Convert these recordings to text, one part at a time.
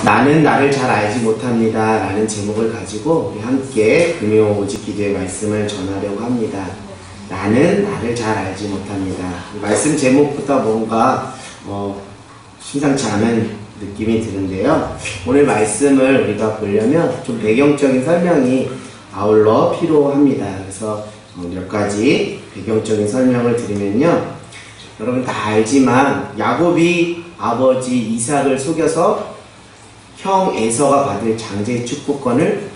나는 나를 잘 알지 못합니다 라는 제목을 가지고 우리 함께 금요 오직 기도의 말씀을 전하려고 합니다. 나는 나를 잘 알지 못합니다. 말씀 제목부터 뭔가 심상치 않은 느낌이 드는데요. 오늘 말씀을 우리가 보려면 좀 배경적인 설명이 아울러 필요합니다. 그래서 몇 가지 배경적인 설명을 드리면요, 여러분 다 알지만 야곱이 아버지 이삭을 속여서 형 에서가 받을 장제 축구권을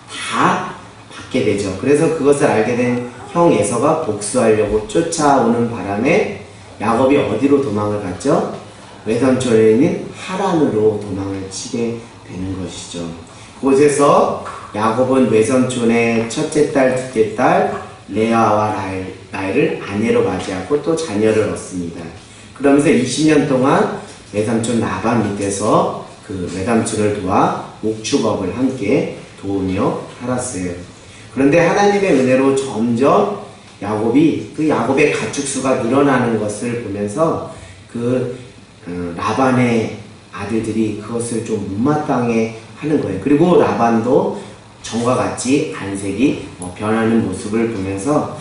다 받게 되죠. 그래서 그것을 알게 된 형 에서가 복수하려고 쫓아오는 바람에 야곱이 어디로 도망을 갔죠? 외삼촌에 있는 하란으로 도망을 치게 되는 것이죠. 그곳에서 야곱은 외삼촌의 첫째 딸, 둘째 딸 레아와 라헬을 아내로 맞이하고 또 자녀를 얻습니다. 그러면서 20년 동안 외삼촌 라반 밑에서 그 외삼촌을 도와 목축업을 함께 도우며 살았어요. 그런데 하나님의 은혜로 점점 야곱의 가축수가 늘어나는 것을 보면서 라반의 아들들이 그것을 좀 못마땅해 하는 거예요. 그리고 라반도 전과 같이 안색이 변하는 모습을 보면서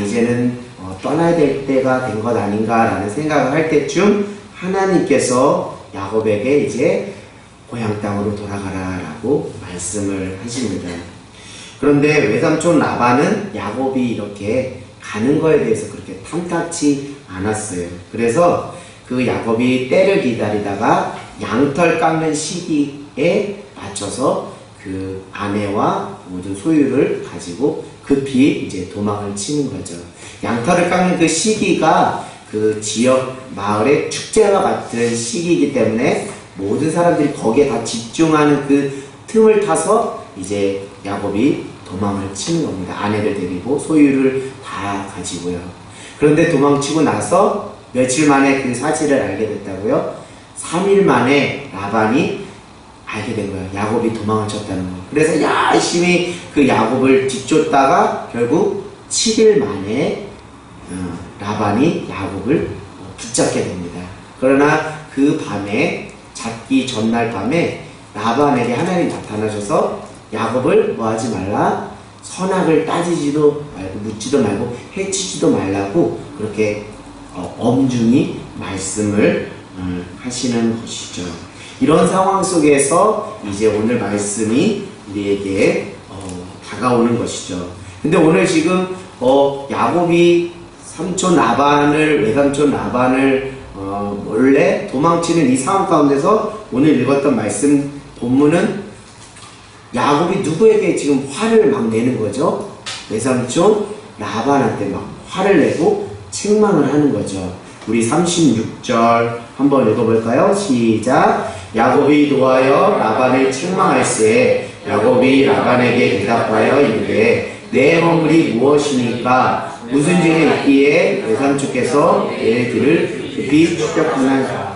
이제는 떠나야 될 때가 된 것 아닌가라는 생각을 할 때쯤 하나님께서 야곱에게 이제 고향 땅으로 돌아가라 라고 말씀을 하십니다. 그런데 외삼촌 라반은 야곱이 이렇게 가는 거에 대해서 그렇게 탐탁치 않았어요. 그래서 그 야곱이 때를 기다리다가 양털 깎는 시기에 맞춰서 그 아내와 모든 소유를 가지고 급히 이제 도망을 치는 거죠. 양털을 깎는 그 시기가 그 지역 마을의 축제와 같은 시기이기 때문에 모든 사람들이 거기에 다 집중하는 그 틈을 타서 이제 야곱이 도망을 치는 겁니다. 아내를 데리고 소유를 다 가지고요. 그런데 도망치고 나서 며칠 만에 그 사실을 알게 됐다고요? 3일 만에 라반이 알게 된 거예요. 야곱이 도망을 쳤다는 거. 그래서 열심히 그 야곱을 뒤쫓다가 결국 7일 만에 라반이 야곱을 붙잡게 됩니다. 그러나 그 밤에, 잡기 전날 밤에 라반에게 하나님이 나타나셔서 야곱을 뭐하지 말라, 선악을 따지지도 말고 묻지도 말고 해치지도 말라고 그렇게 엄중히 말씀을 하시는 것이죠. 이런 상황 속에서 이제 오늘 말씀이 우리에게 다가오는 것이죠. 근데 오늘 지금 야곱이 외삼촌 라반을 몰래 도망치는 이 상황 가운데서 오늘 읽었던 말씀 본문은 야곱이 누구에게 지금 화를 막 내는 거죠? 외삼촌 라반한테 막 화를 내고 책망을 하는 거죠. 우리 36절 한번 읽어볼까요? 시작. 야곱이 노하여 라반을 책망할세 야곱이 라반에게 대답하여 이르되 내 허물이 무엇이니까 무슨 죄가 있기에 외삼촌께서 내 길을 급히 추격하나이까.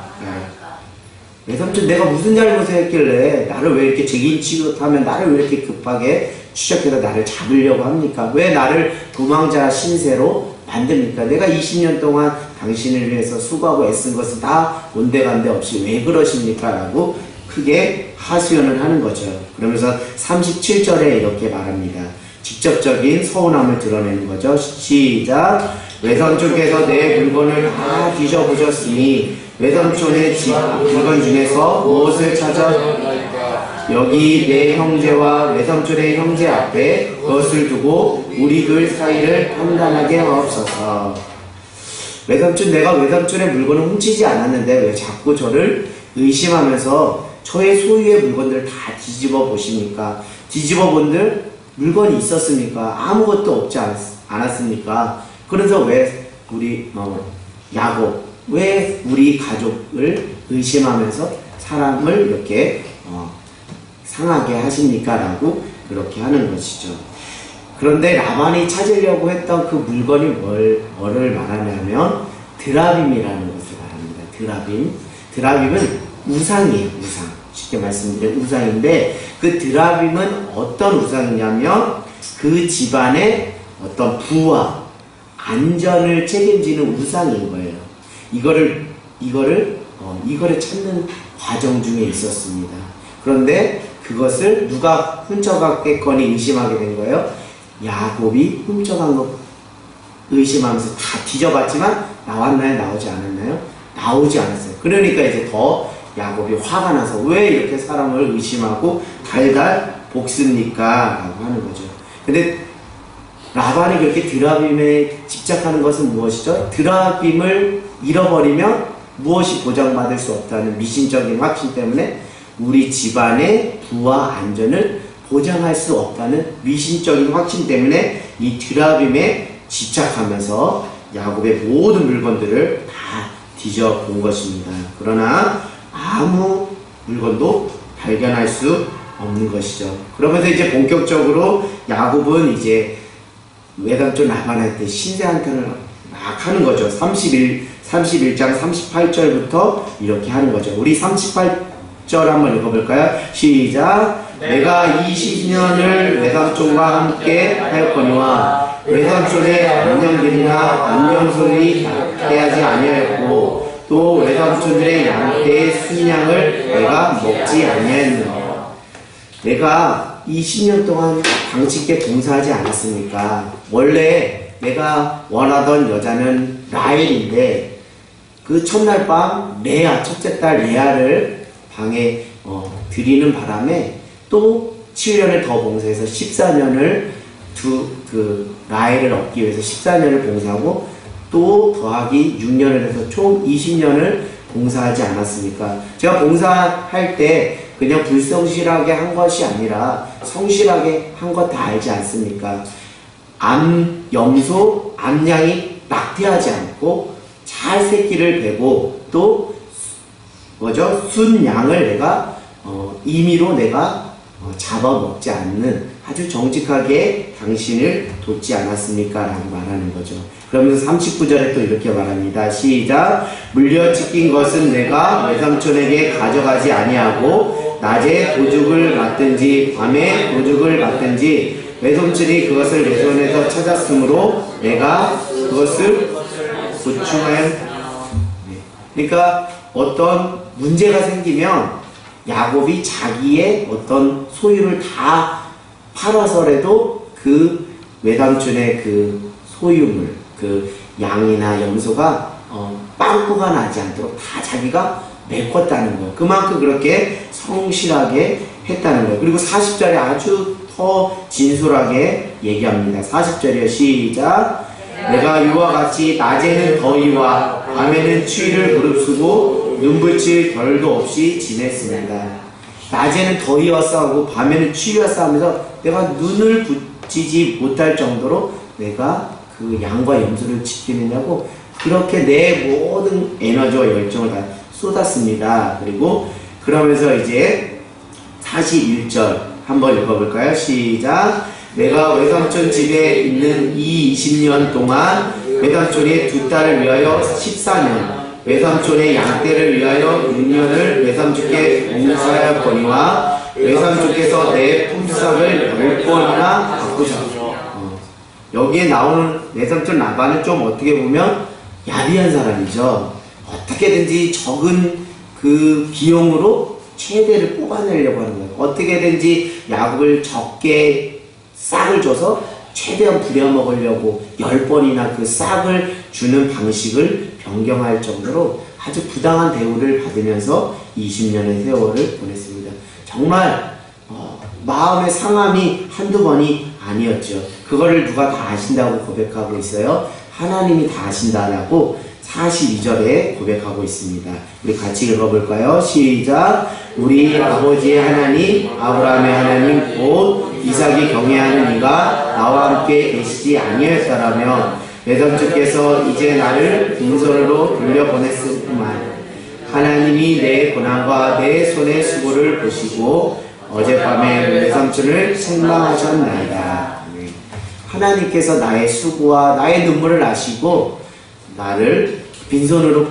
외삼촌 내가 무슨 잘못을 했길래 나를 왜 이렇게 죄인 취급하면 나를 왜 이렇게 급하게 추적해서 나를 잡으려고 합니까? 왜 나를 도망자 신세로 만듭니까? 내가 20년 동안 당신을 위해서 수고하고 애쓴 것은 다 온데간데 없이 왜 그러십니까? 라고 크게 하소연을 하는 거죠. 그러면서 37절에 이렇게 말합니다. 직접적인 서운함을 드러내는 거죠. 시작. 외삼촌께서 내 물건을 다 뒤져보셨으니 외삼촌의 집 물건 중에서 무엇을 찾아 여기 내 형제와 외삼촌의 형제 앞에 그것을 두고 우리 둘 사이를 판단하게 하옵소서. 내가 외삼촌의 물건을 훔치지 않았는데 왜 자꾸 저를 의심하면서 저의 소유의 물건들을 다 뒤집어 보십니까? 뒤집어 본들 물건이 있었습니까? 아무것도 없지 않았습니까? 그래서 왜 우리 야곱, 왜 우리 가족을 의심하면서 사람을 이렇게 상하게 하십니까? 라고 그렇게 하는 것이죠. 그런데 라반이 찾으려고 했던 그 물건이 뭐를 말하냐면 드라빔이라는 것을 말합니다. 드라빔은 우상이에요. 우상. 쉽게 말씀드리면 우상인데 그 드라빔은 어떤 우상이냐면 그 집안의 어떤 부와 안전을 책임지는 우상인 거예요. 이거를 찾는 과정 중에 있었습니다. 그런데 그것을 누가 훔쳐갔겠거니 의심하게 된 거예요. 야곱이 훔쳐간 거 의심하면서 다 뒤져봤지만 나왔나요? 나오지 않았나요? 나오지 않았어요. 그러니까 이제 더 야곱이 화가 나서 왜 이렇게 사람을 의심하고 달달 볶습니까? 라고 하는 거죠. 근데 라반이 그렇게 드라빔에 집착하는 것은 무엇이죠? 드라빔을 잃어버리면 무엇이 보장받을 수 없다는 미신적인 확신 때문에 우리 집안의 부와 안전을 보장할 수 없다는 미신적인 확신 때문에 이 드라빔에 집착하면서 야곱의 모든 물건들을 다 뒤져본 것입니다. 그러나 아무 물건도 발견할 수 없는 것이죠. 그러면서 이제 본격적으로 야곱은 이제 외삼촌 라반한테 신세한탄을 막 하는 거죠. 31장 38절부터 이렇게 하는 거죠. 우리 38절 한번 읽어볼까요? 시작! 내가 20년을 외삼촌과 함께 하였거니와 외삼촌의 안녕들이나 안녕소리 깨하지 아니하였고 또 외삼촌들의 양떼의 순양을 내가 먹지 아니하였느니라. 내가 20년 동안 당신께 봉사하지 않았습니까? 원래 내가 원하던 여자는 라헬인데 그 첫날 밤 레아, 첫째 딸 레아를 방에 들이는 바람에 또 7년을 더 봉사해서 14년을 라헬을 얻기 위해서 14년을 봉사하고 또 더하기 6년을 해서 총 20년을 봉사하지 않았습니까? 제가 봉사할 때 그냥 불성실하게 한 것이 아니라 성실하게 한 것 다 알지 않습니까? 염소, 암양이 낙태하지 않고 잘 새끼를 베고 또 순양을 내가 임의로 내가 잡아먹지 않는 아주 정직하게 당신을 돕지 않았습니까? 라고 말하는 거죠. 그러면서 39절에 또 이렇게 말합니다. 시작! 물려 찢긴 것은 내가 외삼촌에게 가져가지 아니하고 낮에 도둑을 맞든지 밤에 도둑을 맞든지 외삼촌이 그것을 내 손에서 찾았으므로 내가 그것을 보충하여. 그러니까 어떤 문제가 생기면 야곱이 자기의 어떤 소유를 다 팔아서라도 그 외삼촌의 그 소유물, 그 양이나 염소가 빵꾸가 나지 않도록 다 자기가 메꿨다는 거예요. 그만큼 그렇게 성실하게 했다는 거예요. 그리고 40절에 아주 더 진솔하게 얘기합니다. 40절이요. 시작! 내가 이와 같이 낮에는 더위와 밤에는 추위를 무릅쓰고 눈붙일 별도 없이 지냈습니다. 낮에는 더위와 싸우고 밤에는 추위와 싸우면서 내가 눈을 붙이지 못할 정도로 내가 그 양과 염소를 지키느냐고 그렇게 내 모든 에너지와 열정을 다 쏟았습니다. 그리고 그러면서 이제 41절 한번 읽어볼까요? 시작! 내가 외삼촌 집에 있는 이 20년 동안 외삼촌의 두 딸을 위하여 14년 외삼촌의 양떼를 위하여 6년을 외삼촌께 봉사하였거니와 외삼촌께서 내 품삯을 10번이나 바꾸셨죠. 여기에 나오는 외삼촌 라반은 좀 어떻게 보면 야비한 사람이죠. 어떻게든지 적은 그 비용으로 최대를 뽑아내려고 하는 거예요. 어떻게든지 야곱을 적게 싹을 줘서 최대한 부려먹으려고 10번이나 그 싹을 주는 방식을 변경할 정도로 아주 부당한 대우를 받으면서 20년의 세월을 보냈습니다. 정말 마음의 상함이 한두 번이 아니었죠. 그거를 누가 다 아신다고 고백하고 있어요. 하나님이 다 아신다라고 42절에 고백하고 있습니다. 우리 같이 읽어볼까요? 시작! 우리 아버지의 하나님, 아브라함의 하나님, 곧 이삭이 경외하는 이가 나와 함께 계시지 아니하였다라며 외삼촌께서 이제 나를 빈손으로 돌려보냈을 뿐만 하나님이 내 고난과 내 손의 수고를 보시고 어젯밤에 외삼촌을 책망하셨나이다. 하나님께서 나의 수고와 나의 눈물을 아시고 나를 빈손으로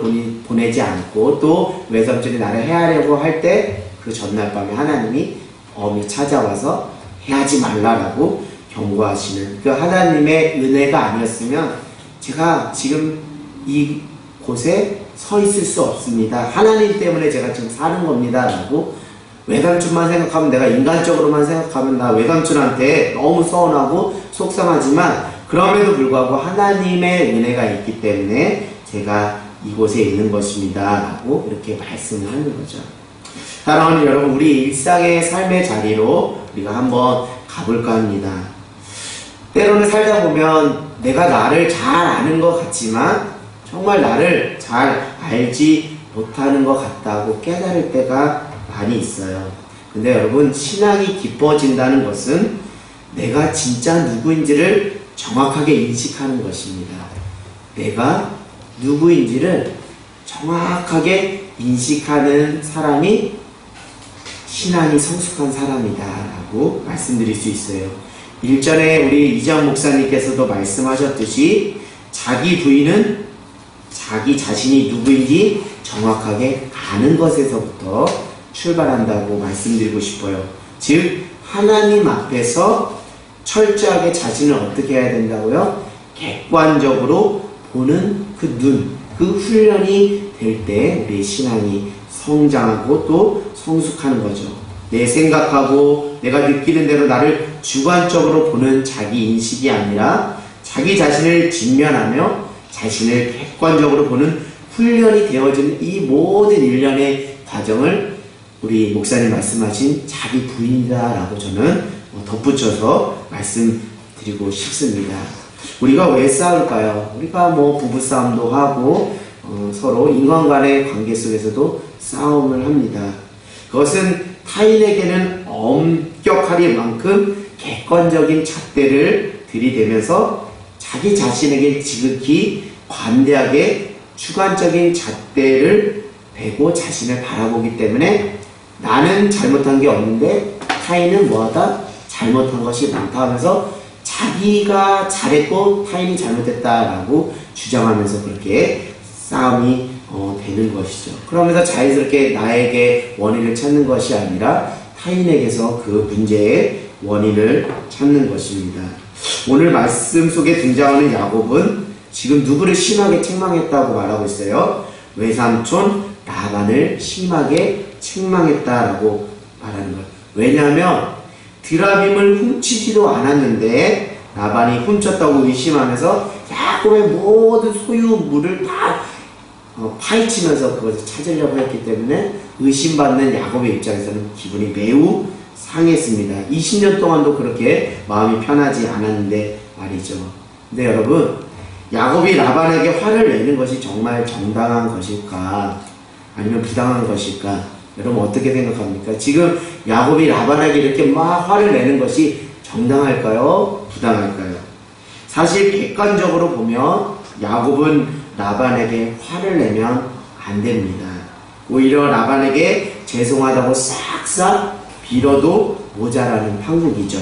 보내지 않고 또 외삼촌이 나를 해하려고 할 때 그 전날 밤에 하나님이 엄히 찾아와서 해하지 말라라고 경고하시는 그 하나님의 은혜가 아니었으면 제가 지금 이 곳에 서 있을 수 없습니다. 하나님 때문에 제가 지금 사는 겁니다 라고 외삼촌만 생각하면, 내가 인간적으로만 생각하면 나 외삼촌한테 너무 서운하고 속상하지만, 그럼에도 불구하고 하나님의 은혜가 있기 때문에 제가 이곳에 있는 것입니다 라고 이렇게 말씀을 하는 거죠. 사랑하는 여러분, 우리 일상의 삶의 자리로 우리가 한번 가볼까 합니다. 때로는 살다 보면 내가 나를 잘 아는 것 같지만 정말 나를 잘 알지 못하는 것 같다고 깨달을 때가 많이 있어요. 근데 여러분, 신앙이 깊어진다는 것은 내가 진짜 누구인지를 정확하게 인식하는 것입니다. 내가 누구인지를 정확하게 인식하는 사람이 신앙이 성숙한 사람이다 라고 말씀드릴 수 있어요. 일전에 우리 이정 목사님께서도 말씀하셨듯이 자기 부인은 자기 자신이 누구인지 정확하게 아는 것에서부터 출발한다고 말씀드리고 싶어요. 즉 하나님 앞에서 철저하게 자신을 어떻게 해야 된다고요? 객관적으로 보는 그 눈, 그 훈련이 될 때 우리 신앙이 성장하고 또 성숙하는 거죠. 내 생각하고 내가 느끼는 대로 나를 주관적으로 보는 자기 인식이 아니라 자기 자신을 직면하며 자신을 객관적으로 보는 훈련이 되어지는 이 모든 일련의 과정을 우리 목사님 말씀하신 자기 부인이다 라고 저는 덧붙여서 말씀드리고 싶습니다. 우리가 왜 싸울까요? 우리가 부부싸움도 하고 서로 인간간의 관계 속에서도 싸움을 합니다. 그것은 타인에게는 엄격하리만큼 객관적인 잣대를 들이대면서 자기 자신에게 지극히 관대하게 주관적인 잣대를 대고 자신을 바라보기 때문에 나는 잘못한 게 없는데 타인은 뭐하다? 잘못한 것이 많다 하면서 자기가 잘했고 타인이 잘못했다라고 주장하면서 그렇게 싸움이 되는 것이죠. 그러면서 자연스럽게 나에게 원인을 찾는 것이 아니라 타인에게서 그 문제의 원인을 찾는 것입니다. 오늘 말씀 속에 등장하는 야곱은 지금 누구를 심하게 책망했다고 말하고 있어요? 외삼촌 라반을 심하게 책망했다라고 말하는 거예요. 왜냐하면 드라빔을 훔치지도 않았는데 라반이 훔쳤다고 의심하면서 야곱의 모든 소유물을 다 파헤치면서 그것을 찾으려고 했기 때문에 의심받는 야곱의 입장에서는 기분이 매우 상했습니다. 20년 동안도 그렇게 마음이 편하지 않았는데 말이죠. 근데 여러분, 야곱이 라반에게 화를 내는 것이 정말 정당한 것일까? 아니면 부당한 것일까? 여러분 어떻게 생각합니까? 지금 야곱이 라반에게 이렇게 막 화를 내는 것이 정당할까요? 부당할까요? 사실 객관적으로 보면 야곱은 라반에게 화를 내면 안 됩니다. 오히려 라반에게 죄송하다고 싹싹 빌어도 모자라는 판국이죠.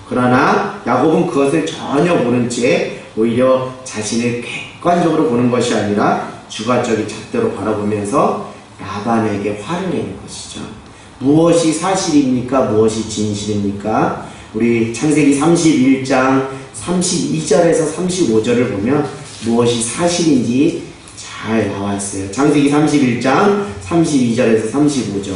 그러나 야곱은 그것을 전혀 모른 채 오히려 자신을 객관적으로 보는 것이 아니라 주관적인 잣대로 바라보면서 라반에게 화를 내는 것이죠. 무엇이 사실입니까? 무엇이 진실입니까? 우리 창세기 31장 32절에서 35절을 보면 무엇이 사실인지 잘 나와 있어요. 창세기 31장 32절에서 35절.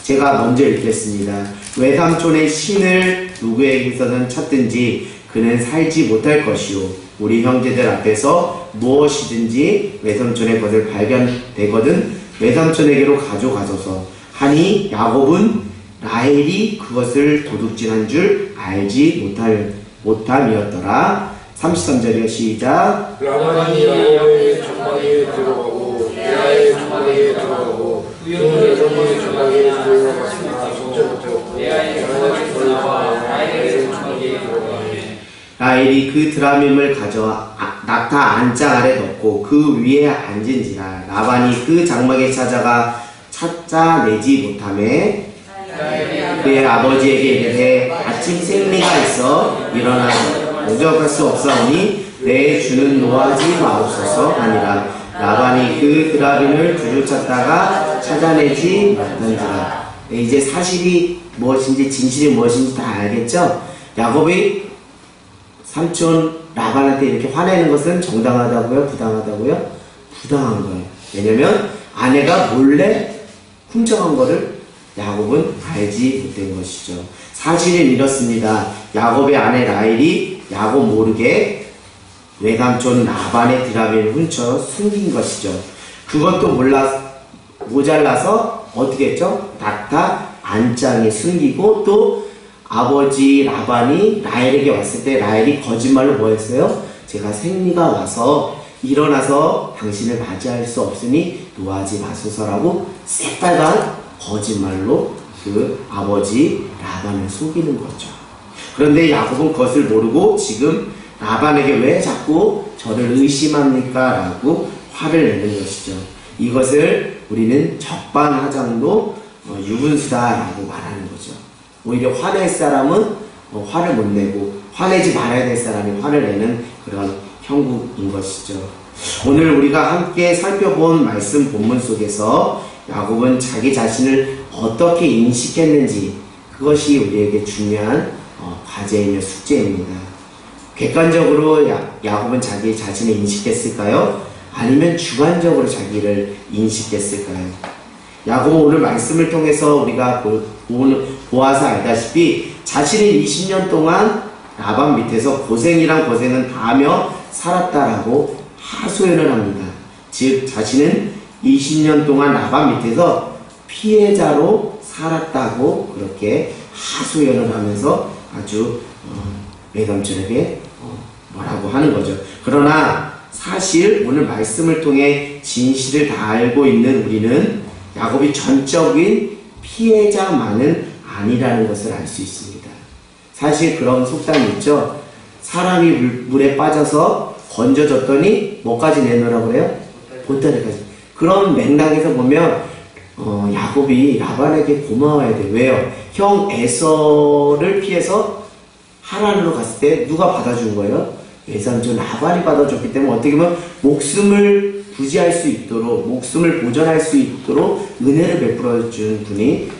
제가 먼저 읽겠습니다. 외삼촌의 신을 누구에게서든 찾든지 그는 살지 못할 것이요 우리 형제들 앞에서 무엇이든지 외삼촌의 것을 발견되거든 외삼촌에게로 가져가소서 하니 야곱은 라헬이 그것을 도둑질한 줄 알지 못함이었더라. 33절이요 시작. 라반이 야곱의 전방에 들어가고 레아의 전방에 들어가고 그의 전방에 들어갔으나 첫째부터 레아의 전방에 들어가 라헬의 전방에 들어가니 라헬이 그 드라밈을 가져와 낙타 안장 아래 넣고 그 위에 앉은지라 라반이 그 장막에 찾아내지 못하매 그의 아버지에게 이르되 아침 생리가 있어 일어나 오적할 수 없사오니 내 주는 노하지 마옵소서 하니라. 라반이 그 드라빔을 두루 찾다가 찾아내지 못한지라. 이제 사실이 무엇인지 진실이 무엇인지 다 알겠죠? 야곱이 삼촌 라반한테 이렇게 화내는 것은 정당하다고요? 부당하다고요? 부당한 거예요. 왜냐면 아내가 몰래 훔쳐간 거를 야곱은 알지 못된 것이죠. 사실은 이렇습니다. 야곱의 아내 라헬이 야곱 모르게 외삼촌 라반의 드라비를 훔쳐 숨긴 것이죠. 그것도 모자라서 어떻게 했죠? 낙타 안장에 숨기고 또 아버지 라반이 라헬에게 왔을 때 라헬이 거짓말로 뭐 했어요? 제가 생리가 와서 일어나서 당신을 맞이할 수 없으니 노하지 마소서라고 새빨간 거짓말로 그 아버지 라반을 속이는 거죠. 그런데 야곱은 그것을 모르고 지금 라반에게 왜 자꾸 저를 의심합니까? 라고 화를 내는 것이죠. 이것을 우리는 적반하장도 유분수다라고 말하는 거죠. 오히려 화낼 사람은 화를 못 내고 화내지 말아야 될 사람이 화를 내는 그런 형국인 것이죠. 오늘 우리가 함께 살펴본 말씀 본문 속에서 야곱은 자기 자신을 어떻게 인식했는지 그것이 우리에게 중요한 과제이며 숙제입니다. 객관적으로 야곱은 자기 자신을 인식했을까요? 아니면 주관적으로 자기를 인식했을까요? 야곱은 오늘 말씀을 통해서 우리가 보아서 알다시피 자신이 20년 동안 라반 밑에서 고생이란 고생은 다 하며 살았다라고 하소연을 합니다. 즉 자신은 20년 동안 라반 밑에서 피해자로 살았다고 그렇게 하소연을 하면서 아주 외삼촌에게 뭐라고 하는 거죠. 그러나 사실 오늘 말씀을 통해 진실을 다 알고 있는 우리는 야곱이 전적인 피해자만은 아니라는 것을 알 수 있습니다. 사실 그런 속담이 있죠. 사람이 물에 빠져서 건져졌더니 뭐까지 내놓으라고 그래요? 보따리까지. 그런 맥락에서 보면 야곱이 라반에게 고마워야 돼. 왜요? 형 에서를 피해서 하란으로 갔을 때 누가 받아준 거예요? 외삼촌 라반이 받아줬기 때문에 어떻게 보면 목숨을 부지할 수 있도록 목숨을 보전할 수 있도록 은혜를 베풀어 준 분이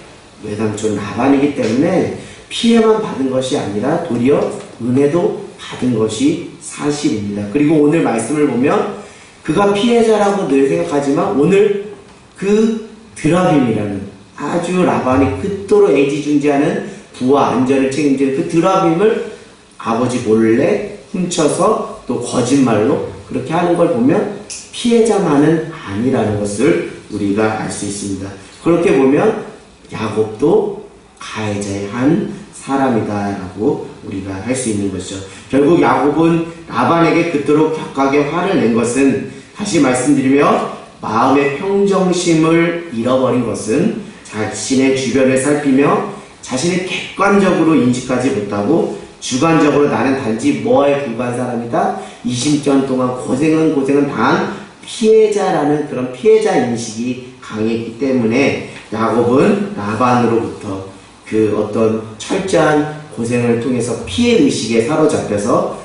외삼촌 라반이기 때문에 피해만 받은 것이 아니라 도리어 은혜도 받은 것이 사실입니다. 그리고 오늘 말씀을 보면 그가 피해자라고 늘 생각하지만 오늘 그 드라빔이라는 아주 라반이 그토록 애지중지하는 부와 안전을 책임지는 그 드라빔을 아버지 몰래 훔쳐서 또 거짓말로 그렇게 하는 걸 보면 피해자만은 아니라는 것을 우리가 알 수 있습니다. 그렇게 보면 야곱도 가해자의 한 사람이다라고 우리가 할 수 있는 것이죠. 결국 야곱은 라반에게 그토록 격하게 화를 낸 것은 다시 말씀드리면 마음의 평정심을 잃어버린 것은 자신의 주변을 살피며 자신을 객관적으로 인식하지 못하고 주관적으로 나는 단지 뭐에 불과한 사람이다. 20년 동안 고생은 당한 피해자라는 그런 피해자 인식이 강했기 때문에 야곱은 라반으로부터 그 어떤 철저한 고생을 통해서 피해의식에 사로잡혀서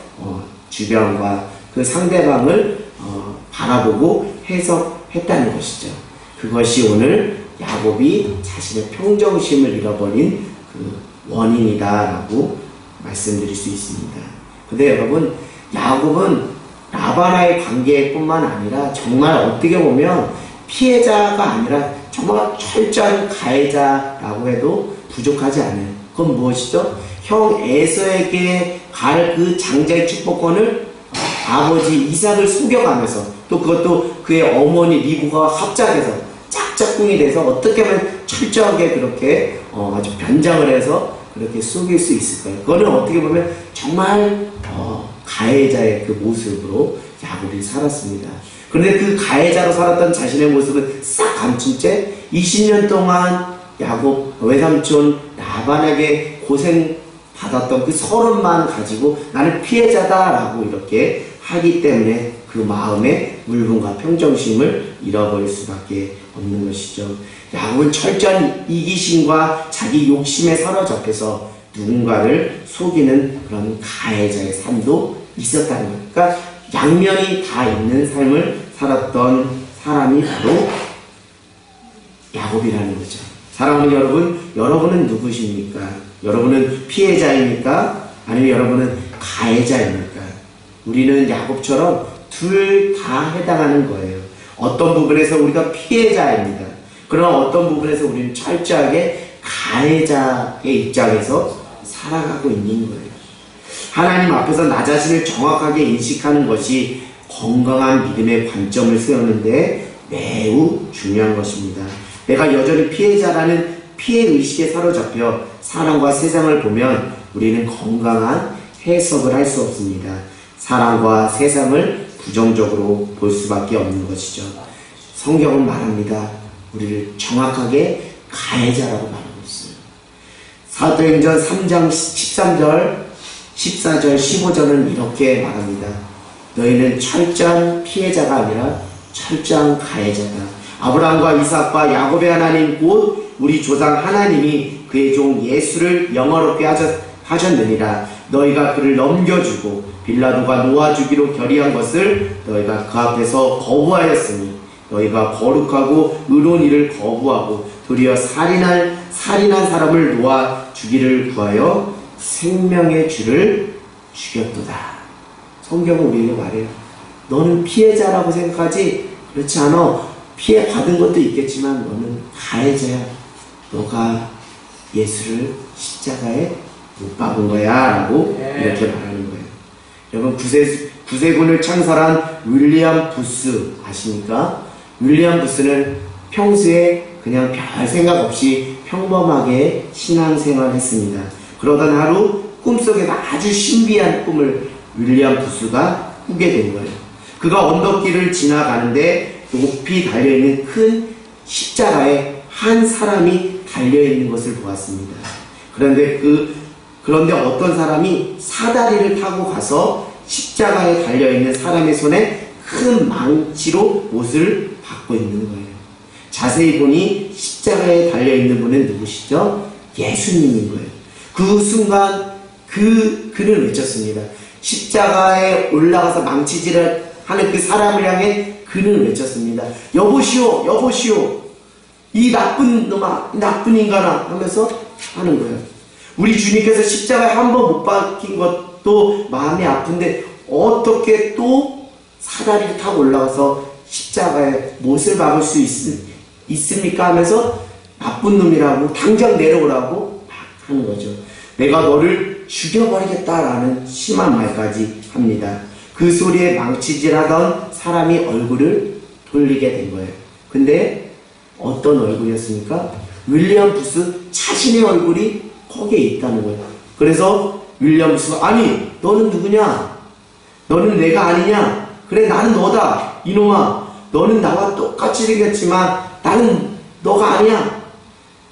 주변과 그 상대방을 바라보고 해석했다는 것이죠. 그것이 오늘 야곱이 자신의 평정심을 잃어버린 그 원인이다라고 말씀드릴 수 있습니다. 근데 여러분, 야곱은 라반과의 관계뿐만 아니라 정말 어떻게 보면 피해자가 아니라 정말 철저한 가해자라고 해도 부족하지 않아요. 그건 무엇이죠? 형 에서에게 갈 그 장자의 축복권을 아버지 이삭을 속여가면서 또 그것도 그의 어머니 리브가 합작해서 짝짝꿍이 돼서 어떻게 하면 철저하게 그렇게 아주 변장을 해서 그렇게 속일 수 있을까요? 그거는 어떻게 보면 정말 가해자의 그 모습으로 야곱이 살았습니다. 그런데 그 가해자로 살았던 자신의 모습은 싹 감춘 채 20년 동안 야곱 외삼촌 라반에게 고생받았던 그 서름만 가지고 나는 피해자다라고 이렇게 하기 때문에 그 마음의 울분과 평정심을 잃어버릴 수밖에 없는 것이죠. 야곱은 철저한 이기심과 자기 욕심에 사로잡혀서 누군가를 속이는 그런 가해자의 삶도 있었다는 거예요. 그러니까 양면이 다 있는 삶을 살았던 사람이 바로 야곱이라는 거죠. 사랑하는 여러분, 여러분은 누구십니까? 여러분은 피해자입니까? 아니면 여러분은 가해자입니까? 우리는 야곱처럼 둘 다 해당하는 거예요. 어떤 부분에서 우리가 피해자입니다. 그러나 어떤 부분에서 우리는 철저하게 가해자의 입장에서 살아가고 있는 거예요. 하나님 앞에서 나 자신을 정확하게 인식하는 것이 건강한 믿음의 관점을 세우는데 매우 중요한 것입니다. 내가 여전히 피해자라는 피해의식에 사로잡혀 사람과 세상을 보면 우리는 건강한 해석을 할 수 없습니다. 사람과 세상을 부정적으로 볼 수밖에 없는 것이죠. 성경은 말합니다. 우리를 정확하게 가해자라고 말하고 있어요. 사도행전 3장 13절, 14절, 15절은 이렇게 말합니다. 너희는 철저한 피해자가 아니라 철저한 가해자다. 아브라함과 이삭과 야곱의 하나님 곧 우리 조상 하나님이 그의 종 예수를 영화롭게 하셨느니라. 너희가 그를 넘겨주고 빌라도가 놓아주기로 결의한 것을 너희가 그 앞에서 거부하였으니 너희가 거룩하고 의로운 일을 거부하고 도리어 살인한 사람을 놓아주기를 구하여 생명의 주를 죽였도다. 성경은 우리에게 말해요. 너는 피해자라고 생각하지? 그렇지 않아. 피해 받은 것도 있겠지만 너는 가해자야. 너가 예수를 십자가에 못 박은 거야 라고 이렇게 말하는 거예요. 여러분 구세군을 창설한 윌리엄 부스 아십니까? 윌리엄 부스는 평소에 그냥 별 생각 없이 평범하게 신앙생활을 했습니다. 그러던 하루 꿈속에서 아주 신비한 꿈을 윌리엄 부스가 꾸게 된 거예요. 그가 언덕길을 지나가는데 높이 달려있는 큰 십자가에 한 사람이 달려있는 것을 보았습니다. 그런데 어떤 사람이 사다리를 타고 가서 십자가에 달려있는 사람의 손에 큰 망치로 옷을 받고 있는 거예요. 자세히 보니 십자가에 달려있는 분은 누구시죠? 예수님인 거예요. 그 순간 그는 외쳤습니다. 십자가에 올라가서 망치질을 하는 그 사람을 향해 그는 외쳤습니다. 여보시오, 여보시오. 이 나쁜 놈아, 이 나쁜 인간아 하면서 하는 거예요. 우리 주님께서 십자가에 한 번 못 박힌 것도 마음이 아픈데 어떻게 또 사다리를 타고 올라가서 십자가에 못을 박을 수 있습니까? 하면서 나쁜 놈이라고 당장 내려오라고 막 하는 거죠. 내가 너를 죽여버리겠다라는 심한 말까지 합니다. 그 소리에 망치질하던 사람이 얼굴을 돌리게 된 거예요. 근데 어떤 얼굴이었습니까? 윌리엄 부스 자신의 얼굴이 거기에 있다는 거예요. 그래서 윌리엄 부스가 아니 너는 누구냐? 너는 내가 아니냐? 그래 나는 너다. 이놈아 너는 나와 똑같이 생겼지만 나는 너가 아니야.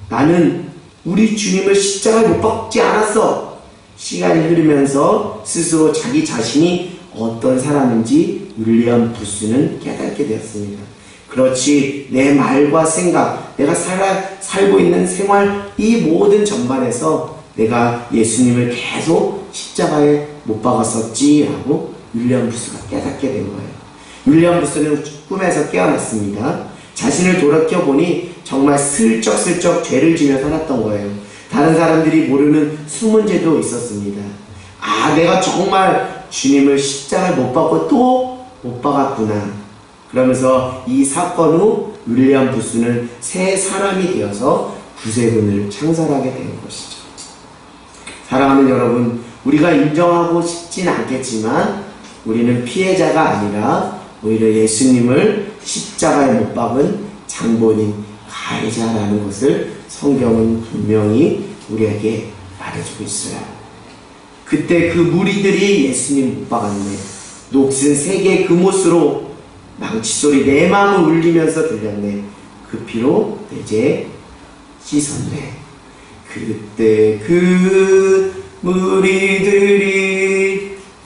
나는 우리 주님을 십자가에 못 박지 않았어. 시간이 흐르면서 스스로 자기 자신이 어떤 사람인지 윌리엄 부스는 깨닫게 되었습니다. 그렇지 내 말과 생각, 내가 살고 있는 생활 이 모든 전반에서 내가 예수님을 계속 십자가에 못 박았었지 라고 윌리엄 부스가 깨닫게 된 거예요. 윌리엄 부스는 꿈에서 깨어났습니다. 자신을 돌이켜보니 정말 슬쩍슬쩍 죄를 지며 살았던 거예요. 다른 사람들이 모르는 숨은 죄도 있었습니다. 아 내가 정말 주님을 십자가에 못 박고 또 못 박았구나. 그러면서 이 사건 후 윌리엄 부스는 새 사람이 되어서 구세군을 창설하게 된 것이죠. 사랑하는 여러분, 우리가 인정하고 싶진 않겠지만 우리는 피해자가 아니라 오히려 예수님을 십자가에 못 박은 장본인 가해자라는 것을 성경은 분명히 우리에게 말해주고 있어요. 그때 그 무리들이 예수님 못 박았네. 녹슨 세 개의 금옷으로 망치소리 내 마음을 울리면서 들렸네. 그 피로 내 죄 씻었네. 그때 그 무리들이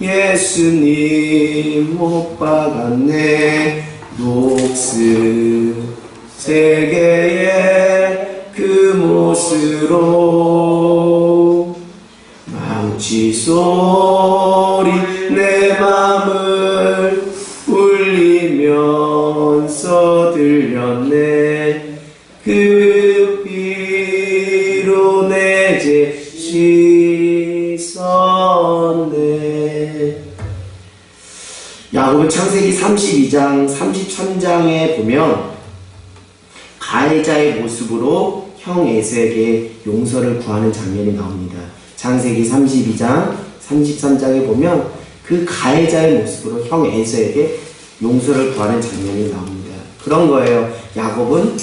예수님 못 박았네. 녹슨 세 개의 금옷으로 망치소리 내 맘을 울리면서 들렸네. 그 피로 내 죄 씻었네. 야곱은 창세기 32장 33장에 보면 가해자의 모습으로 형 에서에게 용서를 구하는 장면이 나옵니다. 창세기 32장 33장에 보면 그 가해자의 모습으로 형 에서에게 용서를 구하는 장면이 나옵니다. 그런 거예요. 야곱은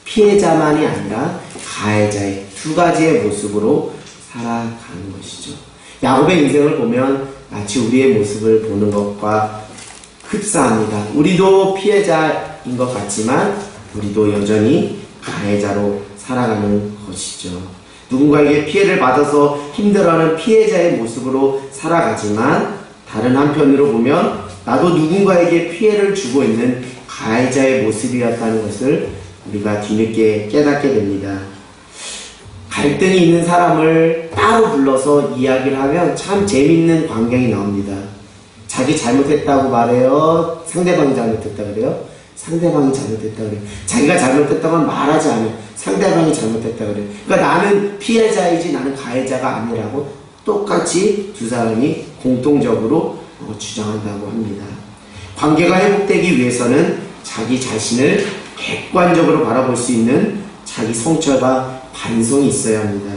피해자만이 아니라 가해자의 두 가지의 모습으로 살아가는 것이죠. 야곱의 인생을 보면 마치 우리의 모습을 보는 것과 흡사합니다. 우리도 피해자인 것 같지만 우리도 여전히 가해자로 살아가는 것이죠. 누군가에게 피해를 받아서 힘들어하는 피해자의 모습으로 살아가지만 다른 한편으로 보면 나도 누군가에게 피해를 주고 있는 가해자의 모습이었다는 것을 우리가 뒤늦게 깨닫게 됩니다. 갈등이 있는 사람을 따로 불러서 이야기를 하면 참 재밌는 광경이 나옵니다. 자기 잘못했다고 말해요? 상대방이 잘못했다 그래요? 상대방이 잘못했다 그래요. 자기가 잘못했다고 말하지 않아요. 상대방이 잘못했다 그래요. 그러니까 나는 피해자이지 나는 가해자가 아니라고 똑같이 두 사람이 공통적으로 주장한다고 합니다. 관계가 회복되기 위해서는 자기 자신을 객관적으로 바라볼 수 있는 자기 성찰과 반성이 있어야 합니다.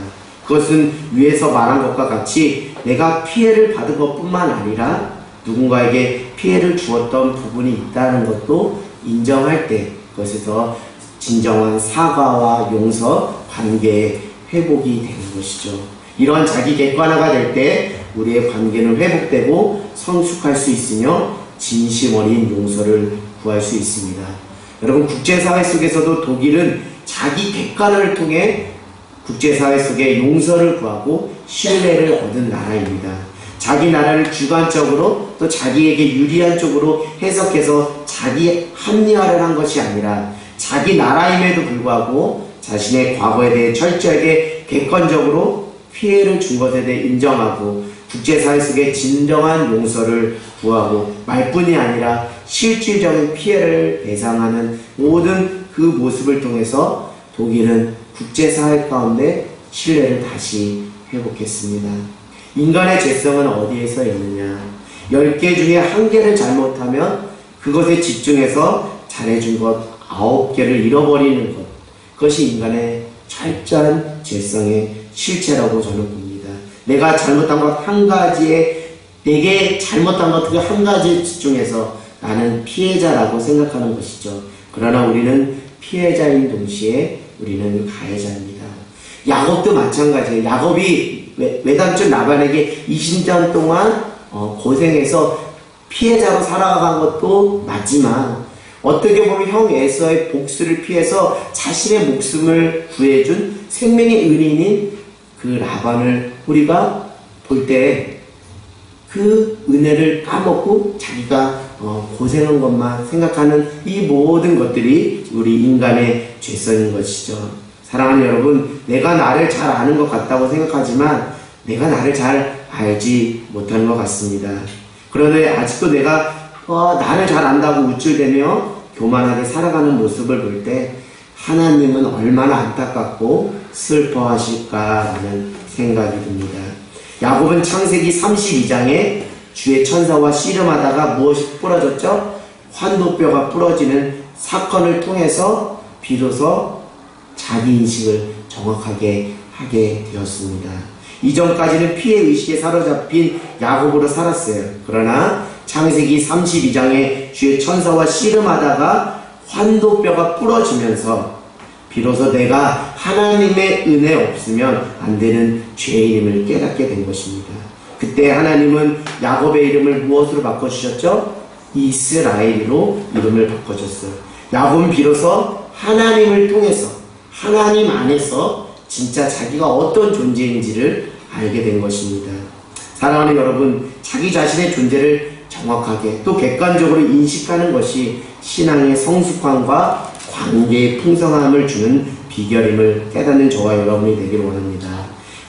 그것은 위에서 말한 것과 같이 내가 피해를 받은 것뿐만 아니라 누군가에게 피해를 주었던 부분이 있다는 것도 인정할 때 그것에서 진정한 사과와 용서, 관계의 회복이 되는 것이죠. 이러한 자기 객관화가 될 때 우리의 관계는 회복되고 성숙할 수 있으며 진심 어린 용서를 구할 수 있습니다. 여러분, 국제사회 속에서도 독일은 자기 객관화를 통해 국제사회 속에 용서를 구하고 신뢰를 얻은 나라입니다. 자기 나라를 주관적으로 또 자기에게 유리한 쪽으로 해석해서 자기 합리화를 한 것이 아니라 자기 나라임에도 불구하고 자신의 과거에 대해 철저하게 객관적으로 피해를 준 것에 대해 인정하고 국제사회 속에 진정한 용서를 구하고 말뿐이 아니라 실질적인 피해를 배상하는 모든 그 모습을 통해서 독일은 국제사회 가운데 신뢰를 다시 회복했습니다. 인간의 죄성은 어디에서 있느냐? 10개 중에 1개를 잘못하면 그것에 집중해서 잘해준 것 9개를 잃어버리는 것. 그것이 인간의 철저한 죄성의 실체라고 저는 봅니다. 내가 잘못한 것 한 가지에, 내게 잘못한 것 그 한 가지에 집중해서 나는 피해자라고 생각하는 것이죠. 그러나 우리는 피해자인 동시에 우리는 가해자입니다. 야곱도 마찬가지예요. 야곱이 외삼촌 라반에게 20년 동안 고생해서 피해자로 살아간 것도 맞지만 어떻게 보면 형 에서의 복수를 피해서 자신의 목숨을 구해준 생명의 은인인 그 라반을 우리가 볼 때 그 은혜를 까먹고 자기가 고생한 것만 생각하는 이 모든 것들이 우리 인간의 죄성인 것이죠. 사랑하는 여러분, 내가 나를 잘 아는 것 같다고 생각하지만 내가 나를 잘 알지 못하는 것 같습니다. 그런데 아직도 내가 나를 잘 안다고 우쭐대며 교만하게 살아가는 모습을 볼 때 하나님은 얼마나 안타깝고 슬퍼하실까라는 생각이 듭니다. 야곱은 창세기 32장에 주의 천사와 씨름하다가 무엇이 부러졌죠? 환도뼈가 부러지는 사건을 통해서 비로소 자기 인식을 정확하게 하게 되었습니다. 이전까지는 피해의식에 사로잡힌 야곱으로 살았어요. 그러나 창세기 32장에 주의 천사와 씨름하다가 환도뼈가 부러지면서 비로소 내가 하나님의 은혜 없으면 안 되는 죄인임을 깨닫게 된 것입니다. 그때 하나님은 야곱의 이름을 무엇으로 바꿔주셨죠? 이스라엘로 이름을 바꿔줬어요. 야곱은 비로소 하나님을 통해서 하나님 안에서 진짜 자기가 어떤 존재인지를 알게 된 것입니다. 사랑하는 여러분, 자기 자신의 존재를 정확하게 또 객관적으로 인식하는 것이 신앙의 성숙함과 관계의 풍성함을 주는 비결임을 깨닫는 저와 여러분이 되기를 원합니다.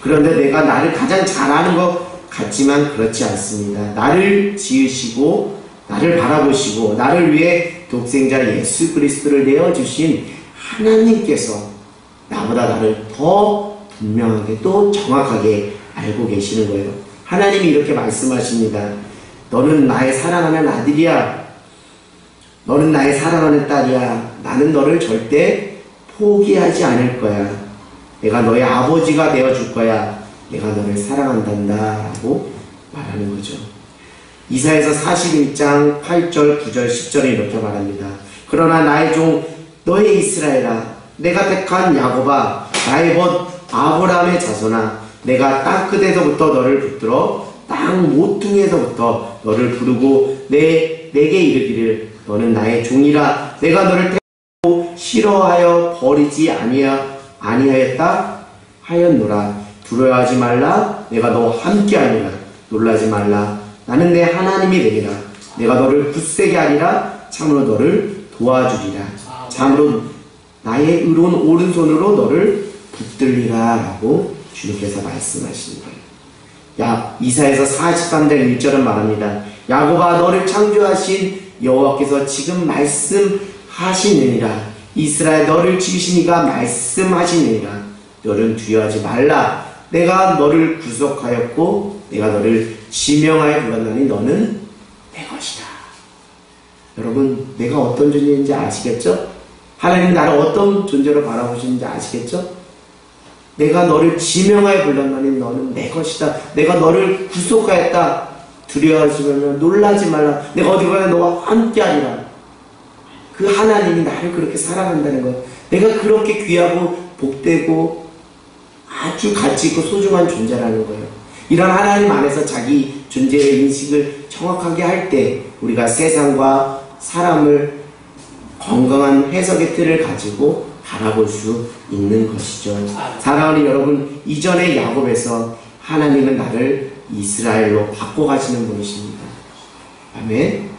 그런데 내가 나를 가장 잘 아는 것 같지만 그렇지 않습니다. 나를 지으시고 나를 바라보시고 나를 위해 독생자 예수 그리스도를 내어주신 하나님께서 나보다 나를 더 분명하게 또 정확하게 알고 계시는 거예요. 하나님이 이렇게 말씀하십니다. 너는 나의 사랑하는 아들이야. 너는 나의 사랑하는 딸이야. 나는 너를 절대 포기하지 않을 거야. 내가 너의 아버지가 되어줄 거야. 내가 너를 사랑한단다 라고 말하는 거죠. 이사야서 41장 8절 9절 10절에 이렇게 말합니다. 그러나 나의 종 너의 이스라엘아, 내가 택한 야곱아, 나의 벗 아브라함의 자손아, 내가 땅끝에서부터 너를 붙들어 땅 모퉁이에서부터 너를 부르고 내게 이르기를 너는 나의 종이라. 내가 너를 택하고 싫어하여 버리지 아니하였다 하였노라. 두려워하지 말라. 내가 너와 함께하니라. 놀라지 말라. 나는 내 하나님이 되리라. 내가 너를 굳세게 하리라. 참으로 너를 도와주리라. 참으로 나의 의로운 오른손으로 너를 붙들리라 라고 주님께서 말씀하시는 거예요. 이사야서 43장 1절은 말합니다. 야곱아, 너를 창조하신 여호와께서 지금 말씀하시느니라. 이스라엘, 너를 지으신 이가 말씀하시느니라. 너는 두려워하지 말라. 내가 너를 구속하였고 내가 너를 지명하여 불렀나니 너는 내 것이다. 여러분, 내가 어떤 존재인지 아시겠죠? 하나님 나를 어떤 존재로 바라보시는지 아시겠죠? 내가 너를 지명하여 불렀나니 너는 내 것이다. 내가 너를 구속하였다. 두려워하지 말라. 놀라지 말라. 내가 어디 가나 너와 함께하리라. 그 하나님이 나를 그렇게 사랑한다는 것. 내가 그렇게 귀하고 복되고 아주 가치 있고 소중한 존재라는 거예요. 이런 하나님 안에서 자기 존재의 인식을 정확하게 할 때 우리가 세상과 사람을 건강한 해석의 틀을 가지고 바라볼 수 있는 것이죠. 사랑하는 여러분, 이전의 야곱에서 하나님은 나를 이스라엘로 바꿔가시는 분이십니다. 아멘.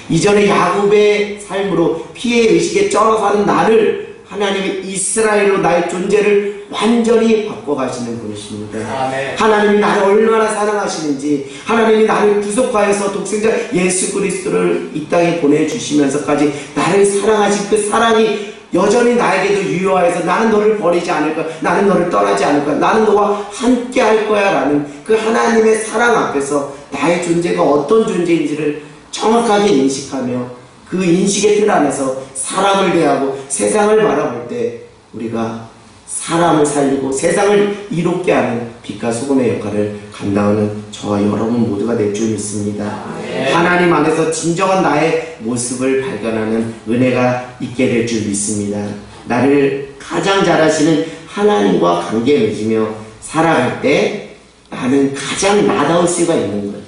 이전의 야곱의 삶으로 피해 의식에 쩔어 사는 나를 하나님이 이스라엘로 나의 존재를 완전히 바꿔가시는 분이십니다. 아멘. 하나님이 나를 얼마나 사랑하시는지, 하나님이 나를 구속하여서 독생자 예수 그리스도를 이 땅에 보내주시면서까지 나를 사랑하신 그 사랑이 여전히 나에게도 유효하여서 나는 너를 버리지 않을 거야, 나는 너를 떠나지 않을 거야, 나는 너와 함께 할 거야 라는 그 하나님의 사랑 앞에서 나의 존재가 어떤 존재인지를 정확하게 인식하며 그 인식의 틀 안에서 사람을 대하고 세상을 바라볼 때 우리가 사람을 살리고 세상을 이롭게 하는 빛과 소금의 역할을 감당하는 저와 여러분 모두가 될 줄 믿습니다. 하나님 안에서 진정한 나의 모습을 발견하는 은혜가 있게 될 줄 믿습니다. 나를 가장 잘 아시는 하나님과 관계 맺으며 살아갈 때 나는 가장 나다울 수가 있는 거예요.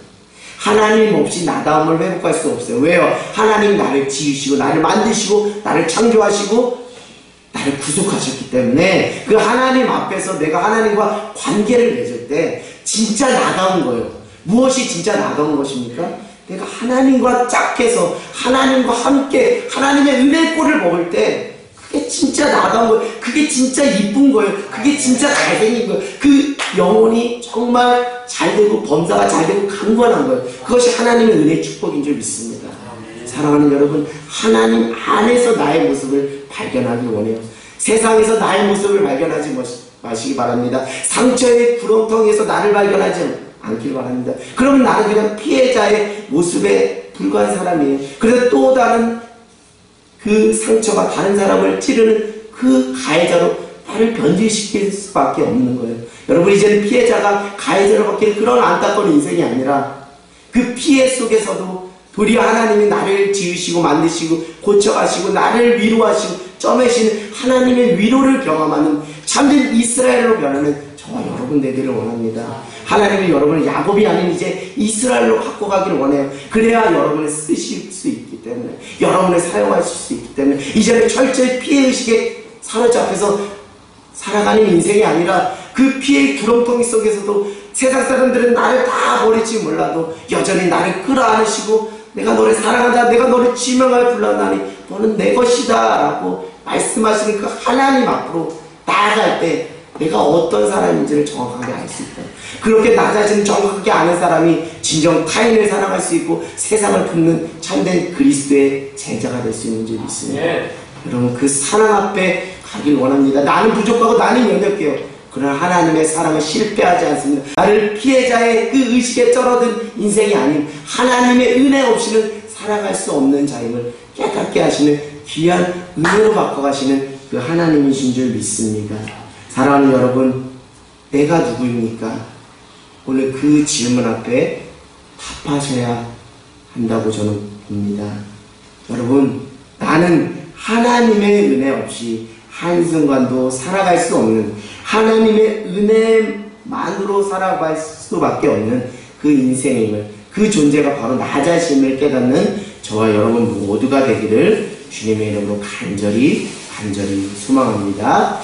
하나님 없이 나다움을 회복할 수 없어요. 왜요? 하나님 나를 지으시고 나를 만드시고 나를 창조하시고 나를 구속하셨기 때문에 그 하나님 앞에서 내가 하나님과 관계를 맺을 때 진짜 나다운 거예요. 무엇이 진짜 나다운 것입니까? 내가 하나님과 짝해서 하나님과 함께 하나님의 은혜의 꼴을 먹을 때 그게 진짜 나다운 거예요. 그게 진짜 이쁜 거예요. 그게 진짜 잘생긴 거예요. 그 영혼이 정말 잘되고 범사가 잘되고 강건한 거예요. 그것이 하나님의 은혜의 축복인 줄 믿습니다. 사랑하는 여러분, 하나님 안에서 나의 모습을 발견하기 원해요. 세상에서 나의 모습을 발견하지 마시기 바랍니다. 상처의 구렁텅이에서 나를 발견하지 않기를 바랍니다. 그러면 나는 그냥 피해자의 모습에 불과한 사람이에요. 그래서 또 다른 그 상처가 다른 사람을 찌르는 그 가해자로 나를 변질시킬 수밖에 없는 거예요. 여러분, 이제는 피해자가 가해자로 바뀐 그런 안타까운 인생이 아니라 그 피해 속에서도 도리어 하나님이 나를 지으시고 만드시고 고쳐가시고 나를 위로하시고 쩌매시는 하나님의 위로를 경험하는 참된 이스라엘로 변하는 저와 여러분 되기를 원합니다. 하나님이 여러분을 야곱이 아닌 이제 이스라엘로 바꿔가기를 원해요. 그래야 여러분을 쓰실 수 있기 때문에, 여러분을 사용하실 수 있기 때문에, 이제는 철저히 피해의식에 사로잡혀서 살아가는 인생이 아니라 그 피해의 구렁텅이 속에서도 세상 사람들은 나를 다 버릴지 몰라도 여전히 나를 끌어안으시고 내가 너를 사랑한다, 내가 너를 지명하여 불렀나니 너는 내 것이다 라고 말씀하시는 그 하나님 앞으로 나아갈 때 내가 어떤 사람인지를 정확하게 알 수 있다. 그렇게 나 자신을 정확하게 아는 사람이 진정 타인을 사랑할 수 있고 세상을 품는 참된 그리스도의 제자가 될 수 있는 줄 믿습니다. 여러분, 그 사랑 앞에 가길 원합니다. 나는 부족하고 나는 연약해요. 그러나 하나님의 사랑은 실패하지 않습니다. 나를 피해자의 그 의식에 쩔어든 인생이 아닌 하나님의 은혜 없이는 살아갈 수 없는 자임을 깨닫게 하시는 귀한 은혜로 바꿔가시는 그 하나님이신 줄 믿습니다. 사랑하는 여러분, 내가 누구입니까? 오늘 그 질문 앞에 답하셔야 한다고 저는 봅니다. 여러분, 나는 하나님의 은혜 없이 한순간도 살아갈 수 없는, 하나님의 은혜만으로 살아갈 수밖에 없는 그 인생임을, 그 존재가 바로 나 자신을 깨닫는 저와 여러분 모두가 되기를 주님의 이름으로 간절히 소망합니다.